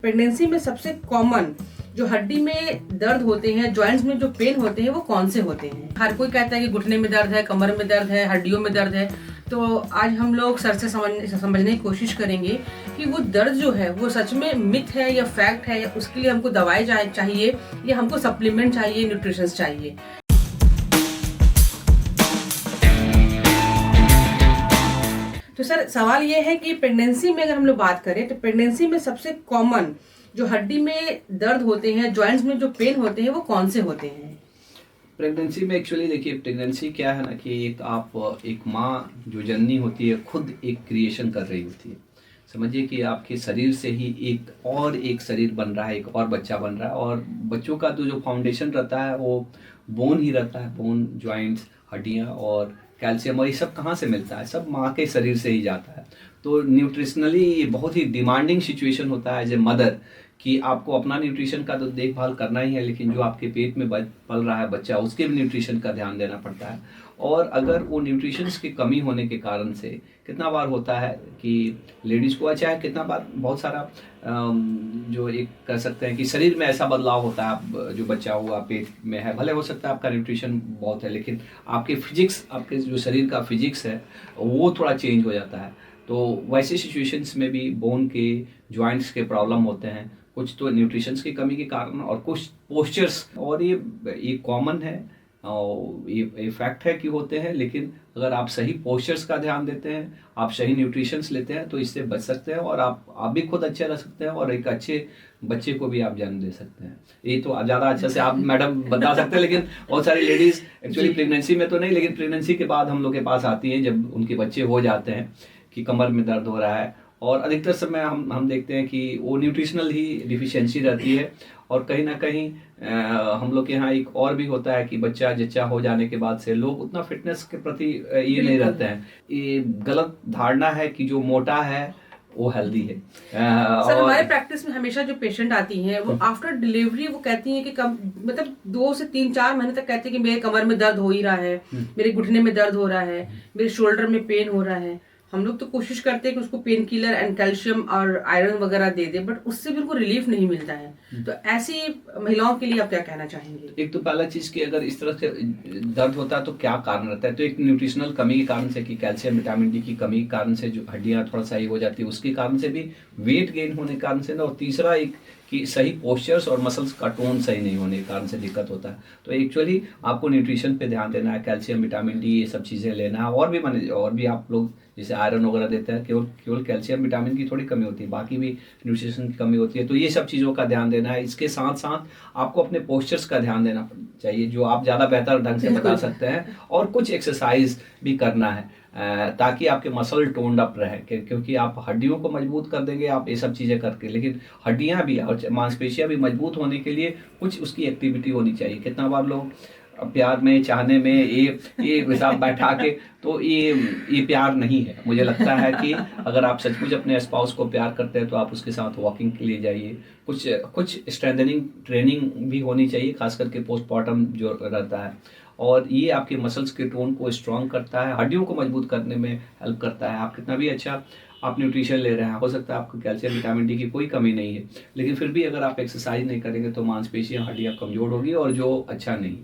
Pregnancy में सबसे common जो हड्डी में दर्द होते हैं, जॉइंट्स में जो पेन होते हैं, वो कौन से होते हैं? हर कोई कहता है कि घुटने में दर्द है, कमर में दर्द है, हड्डियों में दर्द है। तो आज हम लोग सर से समझने की कोशिश करेंगे कि वो दर्द जो है वो सच में मिथ है या फैक्ट है, या उसके लिए हमको दवाई चाहिए या हमको सप्लीमेंट चाहिए, न्यूट्रिशन चाहिए। तो सर, सवाल ये है कि प्रेगनेंसी में अगर हम लोग बात करें तो प्रेगनेंसी में सबसे कॉमन जो हड्डी में दर्द होते हैं, जॉइंट्स में जो पेन होते हैं, वो कौन से होते हैं? प्रेगनेंसी में एक्चुअली देखिए, प्रेगनेंसी क्या है ना कि एक माँ जो जननी होती है खुद एक क्रिएशन कर रही होती है। समझिए कि आपके शरीर से ही एक शरीर बन रहा है, एक और बच्चा बन रहा है। और बच्चों का तो जो फाउंडेशन रहता है वो बोन ही रहता है। बोन, जॉइंट्स, हड्डियाँ और कैल्शियम, और ये सब कहाँ से मिलता है? सब माँ के शरीर से ही जाता है। तो न्यूट्रिशनली ये बहुत ही डिमांडिंग सिचुएशन होता है एज ए मदर कि आपको अपना न्यूट्रिशन का तो देखभाल करना ही है, लेकिन जो आपके पेट में पल रहा है बच्चा, उसके भी न्यूट्रिशन का ध्यान देना पड़ता है। और अगर वो न्यूट्रिशंस की कमी होने के कारण से कितना बार होता है कि लेडीज़ को, अच्छा है कितना बार, बहुत सारा जो एक कह सकते हैं कि शरीर में ऐसा बदलाव होता है। आप जो बच्चा हुआ पेट में है, भले हो सकता है आपका न्यूट्रिशन बहुत है, लेकिन आपके फिजिक्स, आपके जो शरीर का फिजिक्स है वो थोड़ा चेंज हो जाता है। तो वैसे सिचुएशंस में भी बोन के, जॉइंट्स के प्रॉब्लम होते हैं, कुछ तो न्यूट्रिशंस की कमी के कारण, और कुछ पोस्चर्स। और ये कॉमन है और ये फैक्ट है कि होते हैं। लेकिन अगर आप सही पोस्चर्स का ध्यान देते हैं, आप सही न्यूट्रिशंस लेते हैं, तो इससे बच सकते हैं और आप भी खुद अच्छे रह सकते हैं और एक अच्छे बच्चे को भी आप जन्म दे सकते हैं। ये तो ज़्यादा अच्छा से आप मैडम बता सकते हैं, लेकिन बहुत सारी लेडीज़ एक्चुअली प्रेगनेंसी में तो नहीं, लेकिन प्रेगनेंसी के बाद हम लोग के पास आती हैं जब उनके बच्चे हो जाते हैं कि कमर में दर्द हो रहा है। और अधिकतर समय हम देखते हैं कि वो न्यूट्रिशनल ही डिफिशियंसी रहती है। और कहीं ना कहीं हम लोग के यहाँ एक और भी होता है कि बच्चा जच्चा हो जाने के बाद से लोग उतना फिटनेस के प्रति ये नहीं रहते हैं। ये गलत धारणा है कि जो मोटा है वो हेल्दी है। सर, हमारे प्रैक्टिस में हमेशा जो पेशेंट आती हैं वो आफ्टर डिलीवरी वो कहती हैं कि मतलब 2 से 3-4 महीने तक कहती हैं कि मेरे कमर में दर्द हो ही रहा है, मेरे घुटने में दर्द हो रहा है, मेरे शोल्डर में पेन हो रहा है। हम लोग तो कोशिश करते हैं कि उसको पेन किलर एंड कैल्शियम और आयरन वगैरह दे दे, बट उससे भी उनको रिलीफ नहीं मिलता है। तो ऐसी महिलाओं के लिए आप क्या कहना चाहेंगे? एक तो पहला चीज कि अगर इस तरह से दर्द होता है तो क्या कारण रहता है? तो एक न्यूट्रिशनल कमी के कारण से, कि कैल्शियम, विटामिन डी की कमी के कारण से जो हड्डियां थोड़ा सा ही हो जाती है, उसके कारण से भी, वेट गेन होने के कारण से ना, और तीसरा एक कि सही पोस्चर्स और मसल्स का टोन सही नहीं होने के कारण से दिक्कत होता है। तो एक्चुअली आपको न्यूट्रिशन पे ध्यान देना है, कैल्शियम, विटामिन डी, ये सब चीज़ें लेना है। और भी आप लोग जैसे आयरन वगैरह देते हैं, केवल कैल्शियम विटामिन की थोड़ी कमी होती है, बाकी भी न्यूट्रिशन की कमी होती है। तो ये सब चीज़ों का ध्यान देना है। इसके साथ साथ आपको अपने पोस्चर्स का ध्यान देना चाहिए, जो आप ज़्यादा बेहतर ढंग से बता सकते हैं, और कुछ एक्सरसाइज भी करना है ताकि आपके मसल टोन्ड अप रहे। क्योंकि आप हड्डियों को मजबूत कर देंगे आप ये सब चीज़ें करके, लेकिन हड्डियां भी और मांसपेशियां भी मजबूत होने के लिए कुछ उसकी एक्टिविटी होनी चाहिए। कितना बार लोग प्यार में, चाहने में ये हिसाब बैठा के, तो ये प्यार नहीं है। मुझे लगता है कि अगर आप सचमुच अपने स्पाउस को प्यार करते हैं तो आप उसके साथ वॉकिंग के लिए जाइए। कुछ स्ट्रेंथनिंग ट्रेनिंग भी होनी चाहिए, खास करके पोस्टमार्टम जो रहता है। और ये आपके मसल्स के टोन को स्ट्रांग करता है, हड्डियों को मजबूत करने में हेल्प करता है। आप कितना भी अच्छा आप न्यूट्रिशन ले रहे हैं, हो सकता है आपको कैल्शियम, विटामिन डी की कोई कमी नहीं है, लेकिन फिर भी अगर आप एक्सरसाइज नहीं करेंगे तो मांसपेशियां, हड्डियां कमजोर होगी, और जो अच्छा नहीं।